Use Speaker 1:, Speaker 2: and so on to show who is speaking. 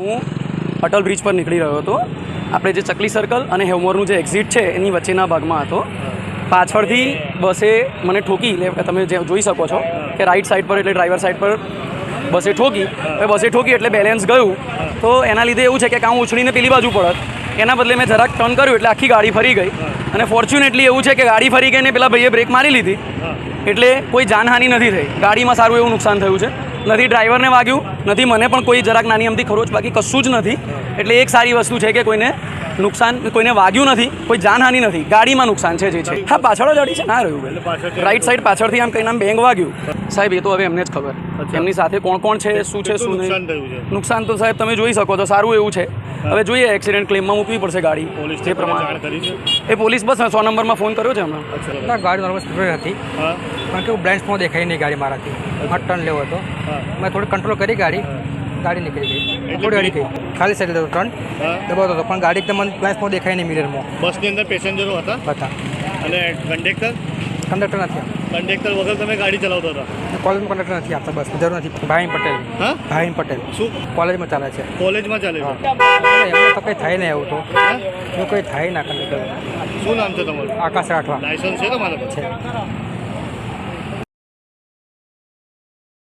Speaker 1: હું અટલ બ્રિજ પર નીકળી રહ્યો હતો. આપણે જે ચકલી સર્કલ અને હેવમોરનું જે એક્ઝિટ છે એની વચ્ચેના ભાગમાં હતો. પાછળથી બસે મને ઠોકી, એટલે તમે જે જોઈ શકો છો કે રાઈટ સાઈડ પર એટલે ડ્રાઈવર સાઈડ પર બસે ઠોકી. હવે બસે ઠોકી એટલે બેલેન્સ ગયું, તો એના લીધે એવું છે કે કાં ઉછળીને પેલી બાજુ પડત, એના બદલે મેં જરાક ટર્ન કર્યું એટલે આખી ગાડી ફરી ગઈ. અને ફોર્ચ્યુનેટલી એવું છે કે ગાડી ફરી ગઈ ને પેલા ભાઈએ બ્રેક મારી લીધી, એટલે કોઈ જાનહાનિ નથી થઈ. ગાડીમાં સારું એવું નુકસાન થયું છે, નથી ડ્રાઈવરને વાગ્યું, નથી મને પણ કોઈ જરાક નાની અમથી ખરોચ, બાકી કશું જ નથી. એટલે એક સારી વસ્તુ છે કે કોઈને નુકસાન, કોઈને વાગ્યું નથી, કોઈ જાનહાનિ નથી, ગાડીમાં નુકસાન છે જે છે. હા, પાછળ જ અડી છે ના રહ્યું, રાઈટ સાઈડ પાછળથી આમ કઈને આમ બેંગ વાગ્યું. સાહેબ એ તો હવે એમને જ ખબર, એમની સાથે કોણ કોણ છે, શું છે શું નહીં. નુકસાન તો સાહેબ તમે જોઈ શકો છો, સારું એવું છે. હવે જોઈએ, એક્સિડન્ટ ક્લેમમાં મૂકવી પડશે ગાડી જે પ્રમાણે. એ પોલીસ બસ 100 નંબરમાં ફોન કર્યો છે હમણાં.
Speaker 2: ના, ગાડી નોર્મલ સ્પીડ હતી, કારણ કે હું બ્લાઇન્ડ સ્પોટ દેખાઈ નહીં ગાડી મારાથી. મારે ટર્ન લેવો હતો, મેં થોડી કંટ્રોલ કરી ગાડી નીકળી ગઈ, થોડી અડી ગઈ. ખાલી સાઈડ હતો, ટર્ન દબાવતો હતો, પણ ગાડી એકદમ બ્લાઇન્ડ સ્પોટ દેખાય નહીં મિરરમાં.
Speaker 3: બસની અંદર પેસેન્જરો હતા અને
Speaker 2: કંડક્ટર નથી આપતા.
Speaker 3: કંડક્ટર વગર તમે ગાડી ચલાવતા હતા?
Speaker 2: કોલેજમાં કંડક્ટર નથી આપતા, બસ જરૂર નથી. ભાઈ પટેલ.
Speaker 3: હા,
Speaker 2: ભાઈ પટેલ
Speaker 3: શું
Speaker 2: કોલેજમાં ચાલે છે?
Speaker 3: કોલેજમાં ચાલે છે?
Speaker 2: એમાં તો કંઈ થાય નહીં, એવું તો એવું કંઈ થાય ના. કંડક્ટર
Speaker 3: શું નામ છે તમારું?
Speaker 2: આકાશ રાઠવા.
Speaker 3: લાયસન્સ છે તમારા પાસે?
Speaker 2: છે.